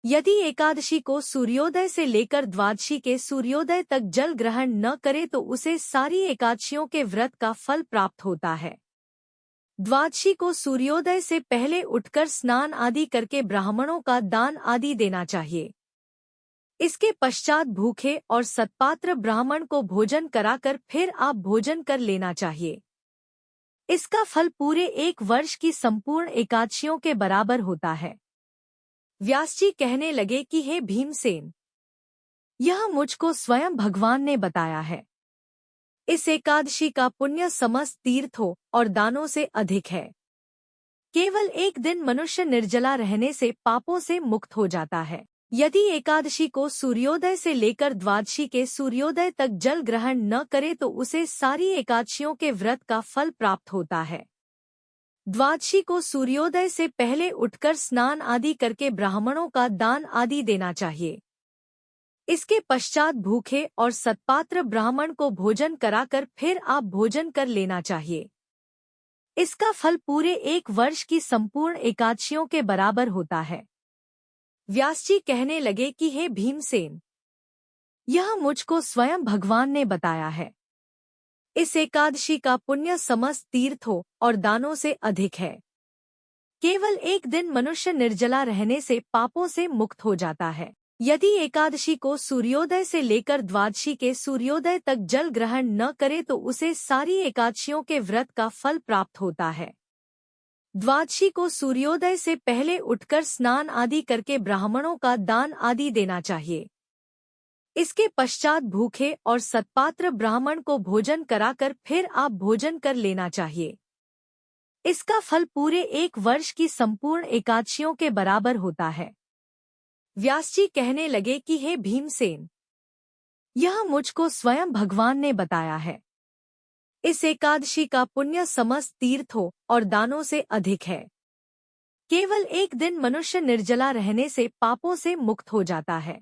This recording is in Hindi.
यदि एकादशी को सूर्योदय से लेकर द्वादशी के सूर्योदय तक जल ग्रहण न करे तो उसे सारी एकादशियों के व्रत का फल प्राप्त होता है। द्वादशी को सूर्योदय से पहले उठकर स्नान आदि करके ब्राह्मणों का दान आदि देना चाहिए। इसके पश्चात भूखे और सत्पात्र ब्राह्मण को भोजन कराकर फिर आप भोजन कर लेना चाहिए। इसका फल पूरे 1 वर्ष की संपूर्ण एकादशियों के बराबर होता है। व्यास जी कहने लगे कि हे भीमसेन, यह मुझको स्वयं भगवान ने बताया है। इस एकादशी का पुण्य समस्त तीर्थों और दानों से अधिक है। केवल एक दिन मनुष्य निर्जला रहने से पापों से मुक्त हो जाता है। यदि एकादशी को सूर्योदय से लेकर द्वादशी के सूर्योदय तक जल ग्रहण न करे तो उसे सारी एकादशियों के व्रत का फल प्राप्त होता है। द्वादशी को सूर्योदय से पहले उठकर स्नान आदि करके ब्राह्मणों का दान आदि देना चाहिए। इसके पश्चात भूखे और सत्पात्र ब्राह्मण को भोजन कराकर फिर आप भोजन कर लेना चाहिए। इसका फल पूरे 1 वर्ष की संपूर्ण एकादशियों के बराबर होता है। व्यास जी कहने लगे कि हे भीमसेन, यह मुझको स्वयं भगवान ने बताया है। इस एकादशी का पुण्य समस्त तीर्थों और दानों से अधिक है। केवल एक दिन मनुष्य निर्जला रहने से पापों से मुक्त हो जाता है। यदि एकादशी को सूर्योदय से लेकर द्वादशी के सूर्योदय तक जल ग्रहण न करे तो उसे सारी एकादशियों के व्रत का फल प्राप्त होता है। द्वादशी को सूर्योदय से पहले उठकर स्नान आदि करके ब्राह्मणों का दान आदि देना चाहिए। इसके पश्चात भूखे और सत्पात्र ब्राह्मण को भोजन कराकर फिर आप भोजन कर लेना चाहिए। इसका फल पूरे 1 वर्ष की संपूर्ण एकादशियों के बराबर होता है। व्यास जी कहने लगे कि हे भीमसेन, यह मुझको स्वयं भगवान ने बताया है। इस एकादशी का पुण्य समस्त तीर्थों और दानों से अधिक है। केवल एक दिन मनुष्य निर्जला रहने से पापों से मुक्त हो जाता है।